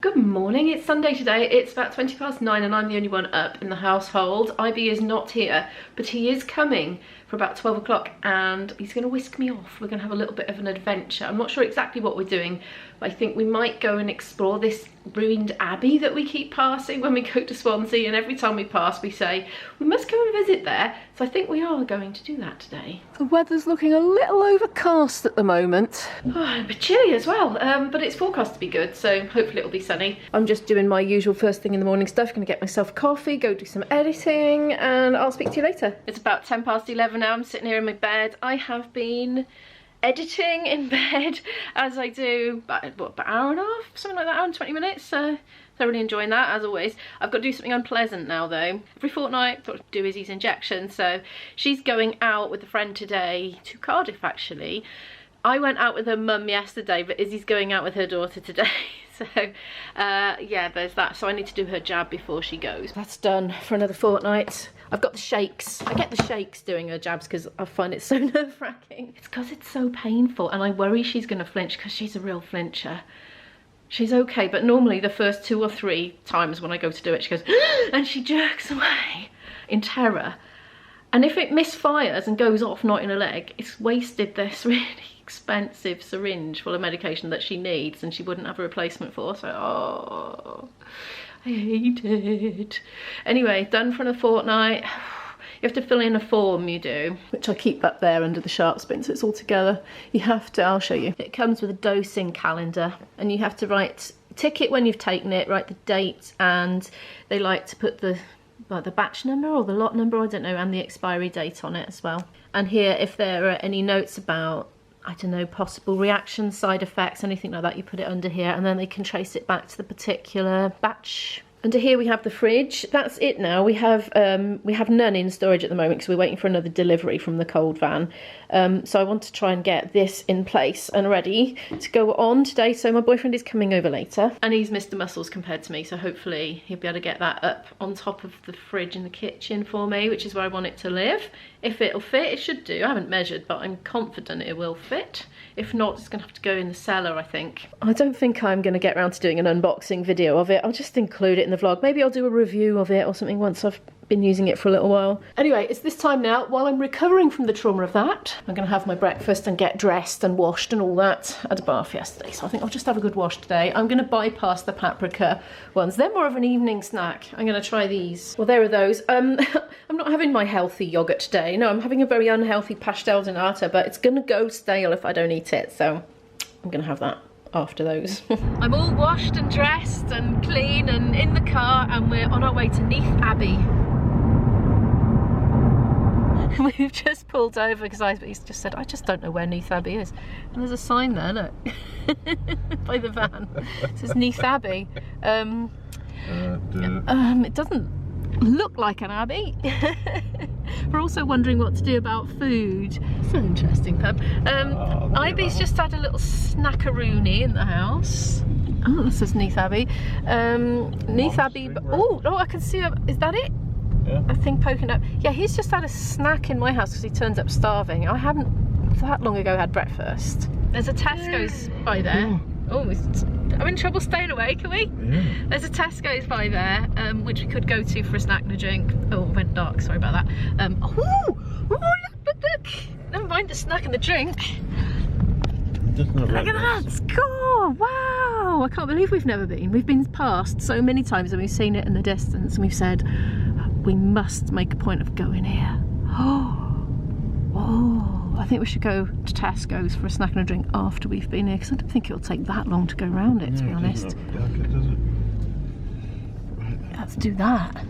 Good morning, it's Sunday today. It's about 9:20 and I'm the only one up in the household. IB is not here, but he is coming for about 12 o'clock and he's going to whisk me off. We're going to have a little bit of an adventure. I'm not sure exactly what we're doing, but I think we might go and explore this ruined abbey that we keep passing when we go to Swansea, and every time we pass we say we must go and visit there. So I think we are going to do that today. The weather's looking a little overcast at the moment. Oh, a bit chilly as well, but it's forecast to be good, so hopefully it'll be sunny. I'm just doing my usual first thing in the morning stuff. Gonna get myself a coffee, go do some editing, and I'll speak to you later. It's about 11:10 now. I'm sitting here in my bed. I have been editing in bed as I do about an hour and a half, something like that, hour and 20 minutes. Thoroughly enjoying that as always. I've got to do something unpleasant now though. Every fortnight, got to do Izzy's injection, so she's going out with a friend today to Cardiff actually. I went out with her mum yesterday, but Izzy's going out with her daughter today. So yeah, there's that. So I need to do her jab before she goes. That's done for another fortnight. I've got the shakes. I get the shakes doing her jabs because I find it so nerve-wracking. It's because it's so painful and I worry she's going to flinch because she's a real flincher. She's okay, but normally the first 2 or 3 times when I go to do it, she goes and she jerks away in terror. And if it misfires and goes off not in her leg, it's wasted this really expensive syringe full of medication that she needs and she wouldn't have a replacement for. So, oh, I hate it. Anyway, done for a fortnight. You have to fill in a form, you do, which I keep up there under the sharp spin so it's all together. You have to, I'll show you. It comes with a dosing calendar and you have to tick it when you've taken it, write the date, and they like to put the batch number or the lot number, I don't know, and the expiry date on it as well. And here, if there are any notes about, I don't know, possible reactions, side effects, anything like that, you put it under here and then they can trace it back to the particular batch. Under here we have the fridge. That's it now. We have none in storage at the moment because we're waiting for another delivery from the cold van. So I want to try and get this in place and ready to go on today. So my boyfriend is coming over later and he's Mr. Muscles compared to me. So hopefully he'll be able to get that up on top of the fridge in the kitchen for me, which is where I want it to live. If it'll fit, it should do. I haven't measured, but I'm confident it will fit. If not, it's going to have to go in the cellar, I think. I don't think I'm going to get around to doing an unboxing video of it. I'll just include it in the vlog. Maybe I'll do a review of it or something once I've been using it for a little while. Anyway, it's this time now. While I'm recovering from the trauma of that, I'm going to have my breakfast and get dressed and washed and all that. I had a bath yesterday, so I think I'll just have a good wash today. I'm going to bypass the paprika ones. They're more of an evening snack. I'm going to try these. Well, there are those. I'm not having my healthy yoghurt today. No, I'm having a very unhealthy pastel de nata, but it's going to go stale if I don't eat it, so I'm going to have that after those. I'm all washed and dressed and clean and in the car, and we're on our way to Neath Abbey. We've just pulled over because he's just said, I just don't know where Neath Abbey is. And there's a sign there, look, by the van. It says Neath Abbey. It doesn't look like an abbey. We're also wondering what to do about food. So interesting, pub. Ivy's just had a little snackaroony in the house. Oh, this is Neath Abbey. Neath Abbey. Oh, I can see. Is that it? Yeah. A thing poking up. Yeah, he's just had a snack in my house because he turns up starving. I haven't that long ago had breakfast. There's a Tesco's by there. Yeah. Oh, I'm in trouble staying awake, are we? Yeah. There's a Tesco's by there, which we could go to for a snack and a drink. Oh, it went dark, sorry about that. Look. Never mind the snack and the drink. Look at that, it's cool, wow. I can't believe we've never been. We've been past so many times and we've seen it in the distance and we've said, we must make a point of going here. Oh, I think we should go to Tesco's for a snack and a drink after we've been here because I don't think it'll take that long to go around it, to be honest. It doesn't look like it, does it? Right. Let's do that.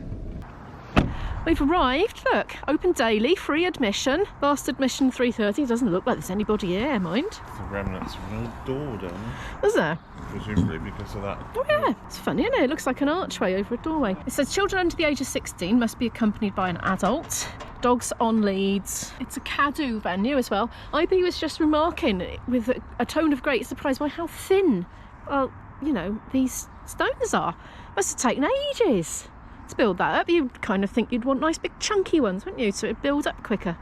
We've arrived, look, open daily, free admission. Last admission 3:30. Doesn't look like there's anybody here, mind. The remnants of an old door down there. Is there? Presumably because of that. Oh yeah, it's funny, isn't it? It looks like an archway over a doorway. It says children under the age of 16 must be accompanied by an adult. Dogs on leads. It's a Coed venue as well. IB was just remarking with a tone of great surprise by how thin, well, you know, these stones are. Must have taken ages to build that up. You'd kind of think you'd want nice big chunky ones, wouldn't you, so it'd build up quicker.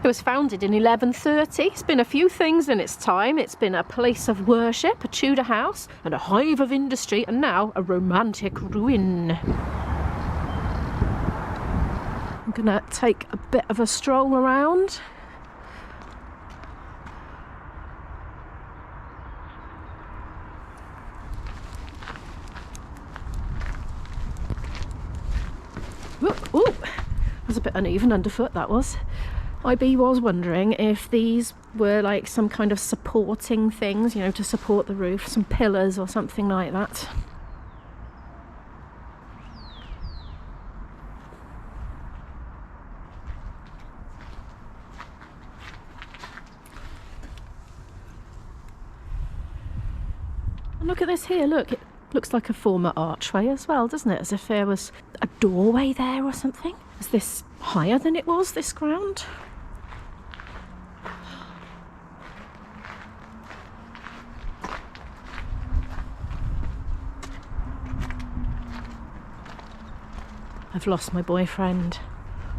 It was founded in 1130. It's been a few things in its time. It's been a place of worship, a Tudor house, and a hive of industry, and now a romantic ruin. I'm gonna take a bit of a stroll around. Ooh, was a bit uneven underfoot, that was. IB was wondering if these were like some kind of supporting things, you know, to support the roof, some pillars or something like that. And look at this here, look, it looks like a former archway as well, doesn't it? As if there was a doorway there or something. Is this higher than it was, this ground? I've lost my boyfriend.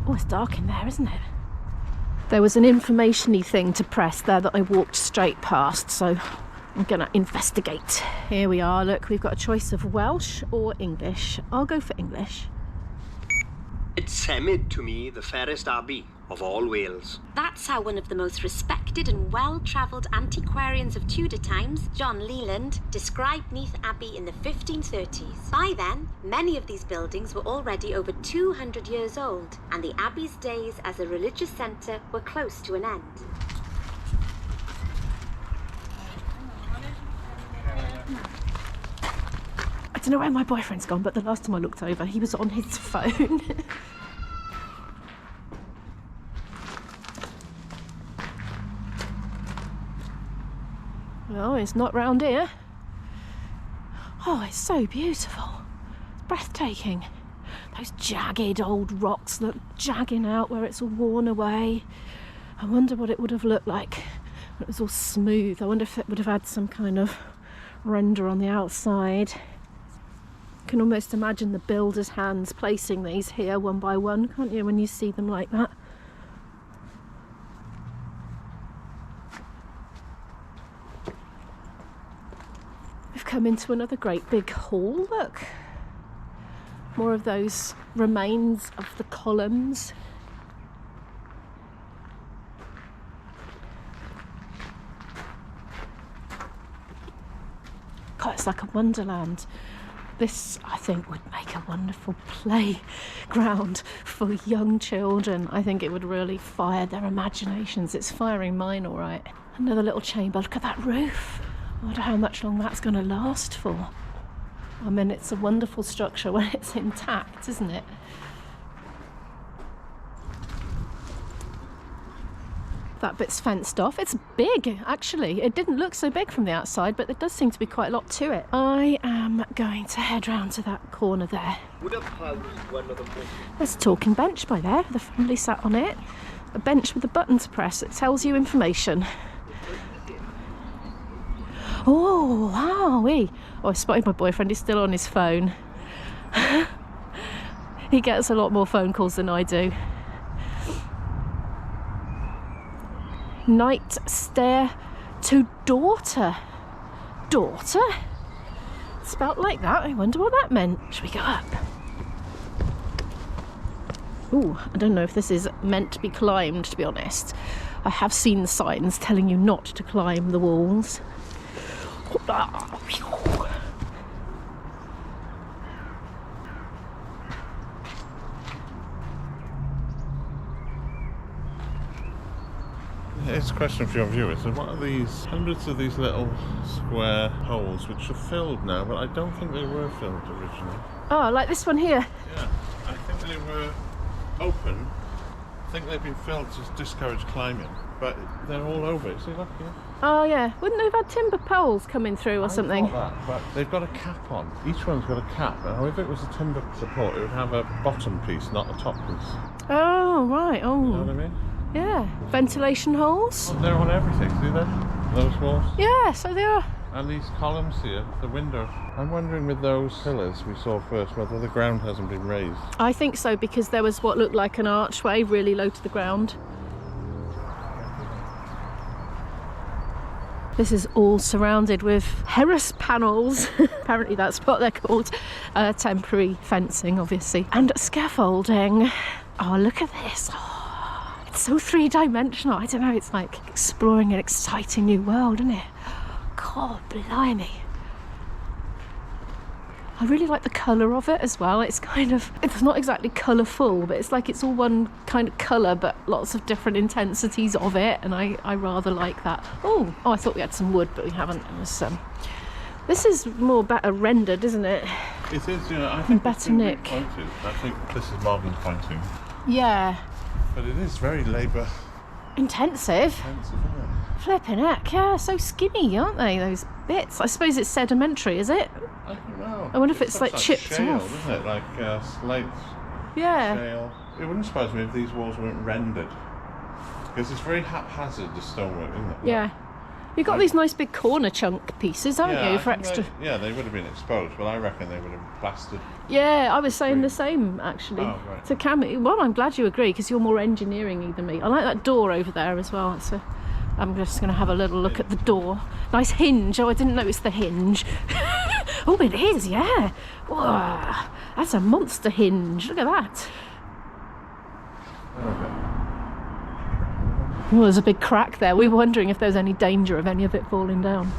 Oh, it's dark in there, isn't it? There was an information-y thing to press there that I walked straight past, so I'm gonna investigate. Here we are, look, we've got a choice of Welsh or English. I'll go for English. It seemed to me the fairest abbey of all Wales. That's how one of the most respected and well-travelled antiquarians of Tudor times, John Leland, described Neath Abbey in the 1530s. By then, many of these buildings were already over 200 years old, and the abbey's days as a religious centre were close to an end. I don't know where my boyfriend's gone, but the last time I looked over, he was on his phone. Well, it's not round here. Oh, it's so beautiful. It's breathtaking. Those jagged old rocks look jagging out where it's all worn away. I wonder what it would have looked like when it was all smooth. I wonder if it would have had some kind of render on the outside. You can almost imagine the builder's hands placing these here one by one, can't you, when you see them like that? We've come into another great big hall, look. More of those remains of the columns. God, it's like a wonderland. This, I think, would make a wonderful playground for young children. I think it would really fire their imaginations. It's firing mine, all right. Another little chamber. Look at that roof. I wonder how much long that's going to last for. I mean, it's a wonderful structure when it's intact, isn't it? That bit's fenced off. It's big, actually. It didn't look so big from the outside, but there does seem to be quite a lot to it. I am going to head round to that corner there. There's a talking bench by there. The family sat on it. A bench with a button to press. It tells you information. Oh, wow. Oh, I spotted my boyfriend. He's still on his phone. He gets a lot more phone calls than I do. Night stair to daughter. Daughter? Spelt like that. I wonder what that meant. Should we go up? Ooh, I don't know if this is meant to be climbed, to be honest. I have seen signs telling you not to climb the walls. It's a question for your viewers. So what are these hundreds of these little square holes which are filled now, but I don't think they were filled originally. Oh, like this one here? Yeah, I think they were open. I think they've been filled to discourage climbing, but they're all over it. See, look here. Oh yeah, wouldn't they have had timber poles coming through or something? I thought that, but they've got a cap on. Each one's got a cap. Now, if it was a timber support, it would have a bottom piece, not a top piece. Oh, right. Oh. You know what I mean? Yeah. Ventilation holes? They're on everything, see that? Those walls? Yeah, so they are. And these columns here, the window. I'm wondering with those pillars we saw first, whether the ground hasn't been raised. I think so, because there was what looked like an archway really low to the ground. This is all surrounded with terrace panels. Apparently that's what they're called. Temporary fencing, obviously. And scaffolding. Oh, look at this. Oh, it's so three-dimensional. I don't know, it's like exploring an exciting new world, isn't it? God, blimey. I really like the colour of it as well. It's kind of, it's not exactly colourful, but it's like it's all one kind of colour, but lots of different intensities of it, and I rather like that. Oh, I thought we had some wood, but we haven't. It was, this is more better rendered, isn't it? It is, yeah. I think better nick. I think this is modern pointing. Yeah. But it is very labour Intensive. isn't it? Flipping heck, yeah, so skinny, aren't they, those bits? I suppose it's sedimentary, is it? I don't know. I wonder if it's like chipped shale, off. Isn't it? Like slate, Yeah. shale. It wouldn't surprise me if these walls weren't rendered. Because it's very haphazard, the stonework, isn't it? Yeah. You've got these nice big corner chunk pieces, haven't Yeah, you, I for think extra... they would have been exposed, but I reckon they would have been plastered. Yeah, I was saying the same, actually. Oh, right. To Cam, well, I'm glad you agree, because you're more engineering-y than me. I like that door over there as well. So I'm just going to have a little look at the door. Nice hinge. Oh, I didn't notice the hinge. Oh, it is, yeah. Whoa, that's a monster hinge. Look at that. Oh, there's a big crack there. We were wondering if there was any danger of any of it falling down.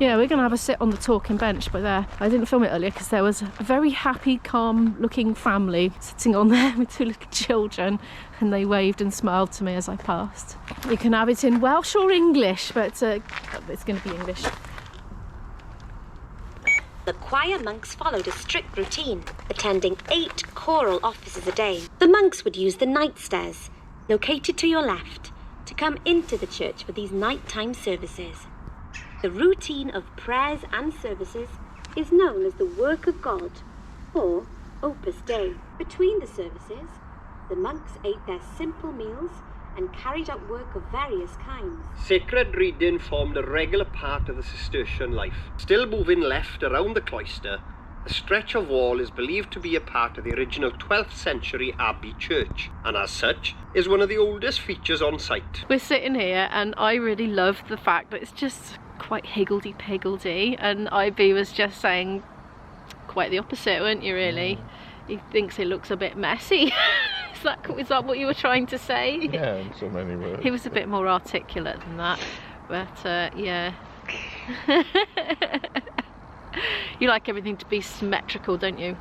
Yeah, we're going to have a sit on the talking bench by there. I didn't film it earlier because there was a very happy, calm looking family sitting on there with two little children, and they waved and smiled to me as I passed. You can have it in Welsh or English, but it's going to be English. The choir monks followed a strict routine, attending 8 choral offices a day. The monks would use the night stairs, located to your left, to come into the church for these nighttime services. The routine of prayers and services is known as the work of God, or Opus Dei. Between the services, the monks ate their simple meals and carried out work of various kinds. Sacred reading formed a regular part of the Cistercian life. Still moving left around the cloister, a stretch of wall is believed to be a part of the original 12th century Abbey church, and as such is one of the oldest features on site. We're sitting here and I really love the fact that it's just quite higgledy-piggledy, and IB was just saying quite the opposite, weren't you, really? He thinks it looks a bit messy. Is that what you were trying to say? Yeah, in so many words. He was a bit more articulate than that, but yeah. You like everything to be symmetrical, don't you?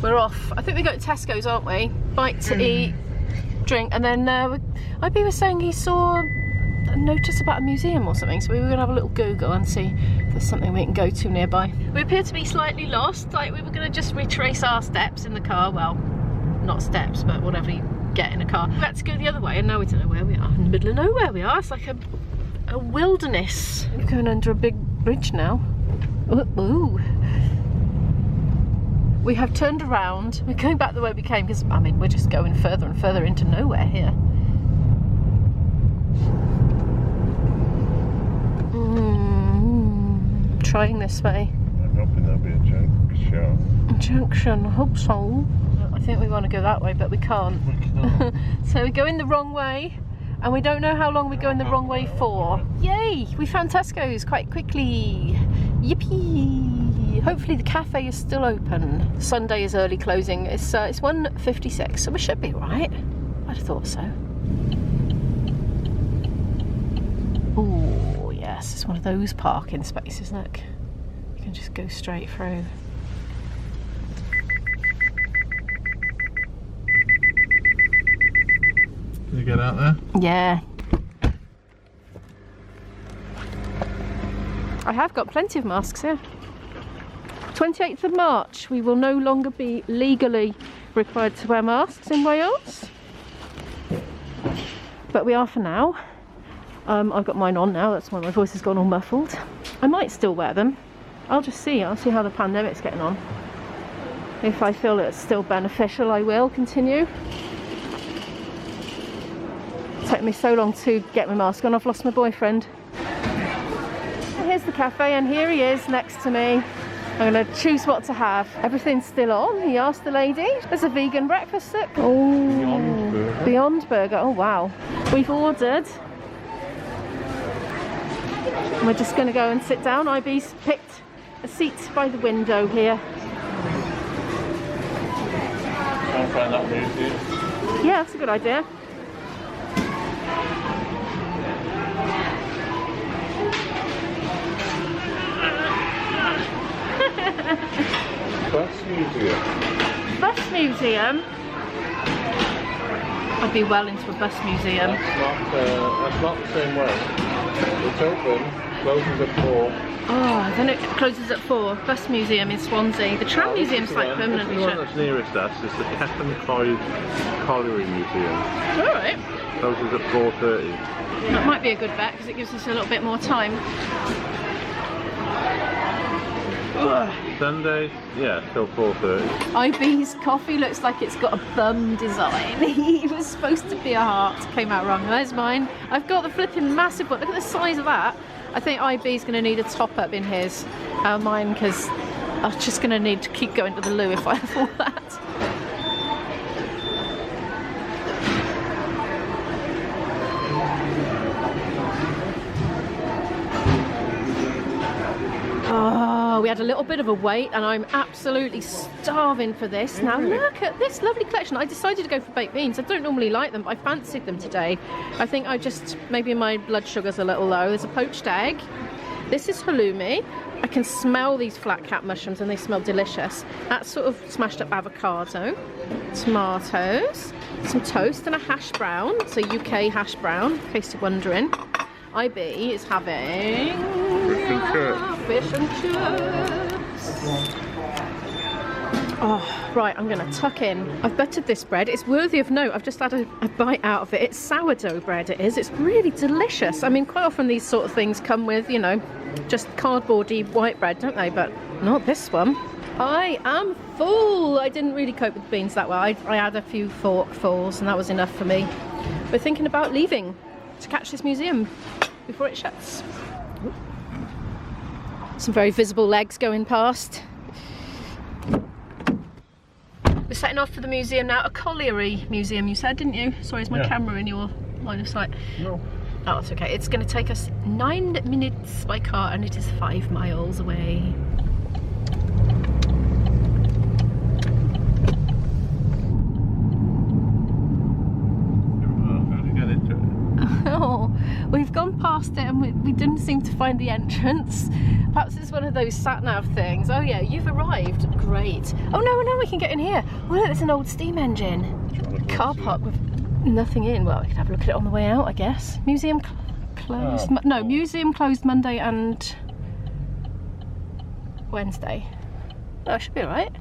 We're off. I think we go to Tesco's, aren't we? Bite to eat, drink, and then IB was saying he saw a notice about a museum or something, so we were going to have a little Google and see if there's something we can go to nearby. We appear to be slightly lost, like we were going to just retrace our steps in the car. Well, not steps, but whatever you get in a car. We had to go the other way, and now we don't know where we are. In the middle of nowhere we are. It's like a wilderness. We're going under a big bridge now. Ooh. We have turned around. We're going back the way we came because, I mean, we're just going further and further into nowhere here. Trying this way. I'm hoping there'll be a junction. A junction, I hope so. I think we want to go that way, but we can't. So we go in the wrong way, and we don't know how long we go in the wrong way for. Yay! We found Tesco's quite quickly. Yippee! Hopefully the cafe is still open. Sunday is early closing. It's 1:56, so we should be right. I'd have thought so. Ooh, yes, it's one of those parking spaces, look. You can just go straight through. Can you get out there? Yeah. I have got plenty of masks here. 28th of March, we will no longer be legally required to wear masks in Wales. But we are for now. I've got mine on now, that's why my voice has gone all muffled. I might still wear them. I'll see how the pandemic's getting on. If I feel it's still beneficial, I will continue. It's taken me so long to get my mask on, I've lost my boyfriend. Here's the cafe, and here he is next to me. I'm going to choose what to have. Everything's still on. He asked the lady. There's a vegan breakfast. Oh, Beyond Burger. Beyond Burger. Oh, wow. We've ordered. We're just going to go and sit down. IB's picked a seat by the window here. Try and find that museum. Yeah, that's a good idea. Bus museum. Bus museum? I'd be well into a bus museum. That's not the same way. It's open, closes at 4. Oh, then it closes at 4. Bus museum in Swansea. The tram museum's like permanently The one shut. that's nearest us is the Cefn Coed Colliery Museum. Alright. Closes at 4:30. That might be a good bet because it gives us a little bit more time. Sunday, yeah, till 4:30. IB's coffee looks like it's got a bum design. He was supposed to be a heart, came out wrong. There's mine. I've got the flipping massive one. Look at the size of that. I think IB's going to need a top up in his, mine, because I'm just going to need to keep going to the loo if I have all that. Oh, we had a little bit of a wait and I'm absolutely starving for this. Now look at this lovely collection. I decided to go for baked beans. I don't normally like them, but I fancied them today. I think maybe my blood sugar's a little low. There's a poached egg. This is halloumi. I can smell these flat cap mushrooms and they smell delicious. That's sort of smashed up avocado, tomatoes, some toast and a hash brown. It's a UK hash brown, in case you're wondering. IB is having fish and chips. Oh, right, I'm going to tuck in. I've buttered this bread. It's worthy of note. I've just had a bite out of it. It's sourdough bread, it is. It's really delicious. I mean, quite often these sort of things come with, you know, just cardboardy white bread, don't they? But not this one. I am full. I didn't really cope with the beans that well. I had a few forkfuls and that was enough for me. We're thinking about leaving to catch this museum before it shuts. Some very visible legs going past. We're setting off for the museum now. A colliery museum, you said, didn't you? Sorry, is my camera in your line of sight? No. Oh, that's okay. It's going to take us 9 minutes by car and it is 5 miles away. Oh, we've gone past it and we didn't seem to find the entrance. Perhaps it's one of those sat-nav things. Oh yeah, you've arrived. Great. Oh no, we can get in here. Oh look, there's an old steam engine. Car park with nothing in. Well, we can have a look at it on the way out, I guess. Museum closed. No, museum closed Monday and Wednesday. Oh, should be alright.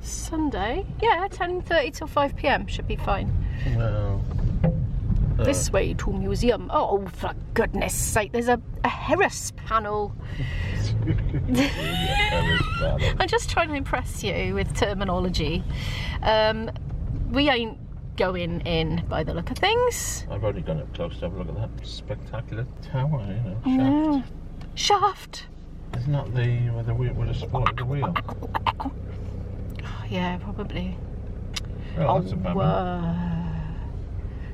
Sunday, yeah, 10:30 till 5 PM should be fine. Well. This way to museum. Oh, for goodness sake, there's a Harris panel. I'm just trying to impress you with terminology. We ain't going in by the look of things. I've already gone up close to have a look at that spectacular tower, you know, shaft. No. Shaft? Isn't that the wheel with a support of the wheel? Oh, yeah, probably. Oh, that's a bad one.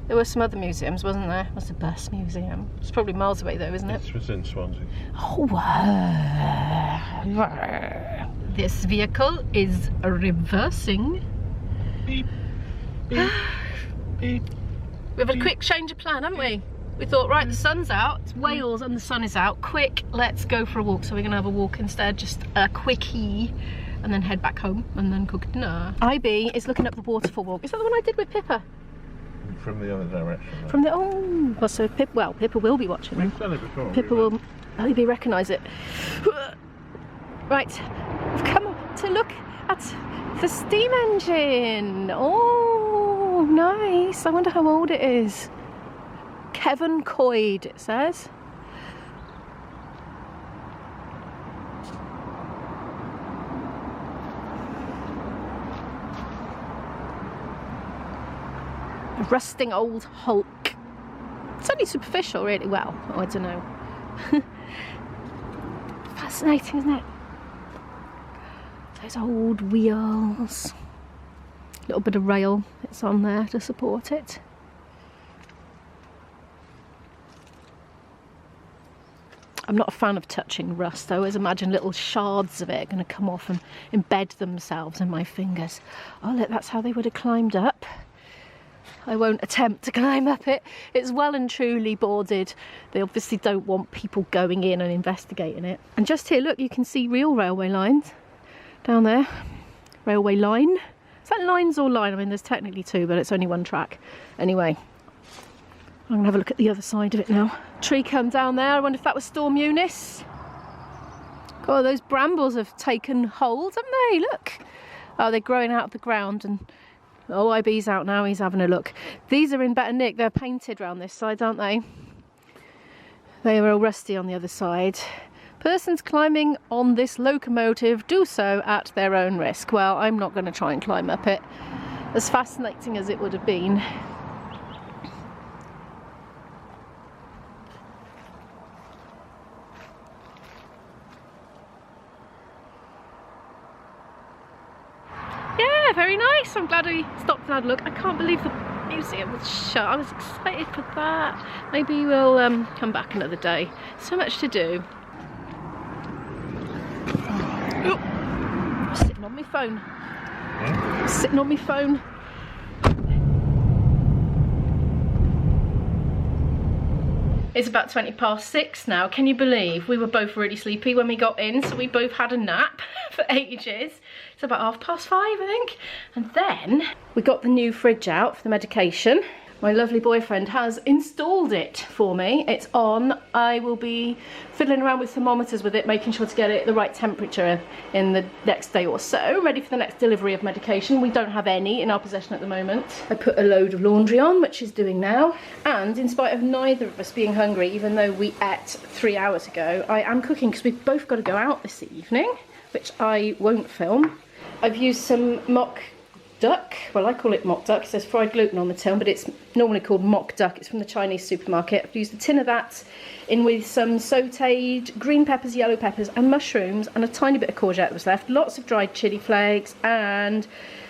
There were some other museums, wasn't there? What's the bus museum? It's probably miles away though, isn't it? This was in Swansea. Oh, this vehicle is reversing. Beep, beep, beep. We have a quick change of plan, haven't we? We thought, right, the sun's out, it's Wales and the sun is out. Quick, let's go for a walk. So we're going to have a walk instead, just a quickie, and then head back home and then cook dinner. IB is looking up the waterfall walk. Is that the one I did with Pippa? From the other direction. Though. From the well, so Pippa will be watching. We've done it before. Pippa will maybe recognise it. Right, we've come to look at the steam engine. Oh, nice. I wonder how old it is. Cefn Coed, it says. A rusting old hulk. It's only superficial, really. Well, I don't know. Fascinating, isn't it? Those old wheels. A little bit of rail that's on there to support it. I'm not a fan of touching rust. I always imagine little shards of it are going to come off and embed themselves in my fingers. Oh look, that's how they would have climbed up. I won't attempt to climb up it. It's well and truly boarded. They obviously don't want people going in and investigating it. And just here, look, you can see real railway lines down there. Railway line. Is that lines or line? I mean, there's technically two, but it's only one track. Anyway, I'm gonna have a look at the other side of it now. Tree come down there. I wonder if that was Storm Eunice. God, those brambles have taken hold, haven't they? Look. Oh, they're growing out of the ground, and OIB's out now. He's having a look. These are in better nick. They're painted round this side, aren't they? They were all rusty on the other side. Persons climbing on this locomotive do so at their own risk. Well, I'm not going to try and climb up it. As fascinating as it would have been. Yeah, very nice. I'm glad we stopped and had a look. I can't believe the museum was shut. I was excited for that. Maybe we'll come back another day. So much to do. Oh, sitting on my phone. Huh? Sitting on my phone. It's about 6:20 now. Can you believe we were both really sleepy when we got in, so we both had a nap for ages. It's about 5:30, I think. And then we got the new fridge out for the medication. My lovely boyfriend has installed it for me. It's on. I will be fiddling around with thermometers with it, making sure to get it the right temperature in the next day or so, ready for the next delivery of medication. We don't have any in our possession at the moment. I put a load of laundry on, which is doing now. And in spite of neither of us being hungry, even though we ate 3 hours ago, I am cooking because we've both got to go out this evening, which I won't film. I've used some mock duck. Well, I call it mock duck. It says fried gluten on the tin, but it's normally called mock duck. It's from the Chinese supermarket. I've used a tin of that in with some sautéed green peppers, yellow peppers and mushrooms, and a tiny bit of courgette was left. Lots of dried chili flakes and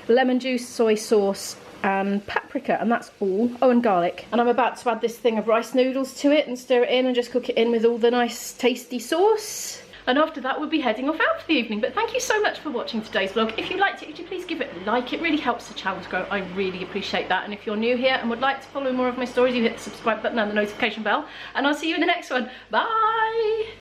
lemon juice, soy sauce and paprika, and that's all. Oh, and garlic. And I'm about to add this thing of rice noodles to it and stir it in and just cook it in with all the nice tasty sauce. And after that we'll be heading off out for the evening. But thank you so much for watching today's vlog. If you liked it, could you please give it a like? It really helps the channel to grow. I really appreciate that. And if you're new here and would like to follow more of my stories, you hit the subscribe button and the notification bell. And I'll see you in the next one. Bye!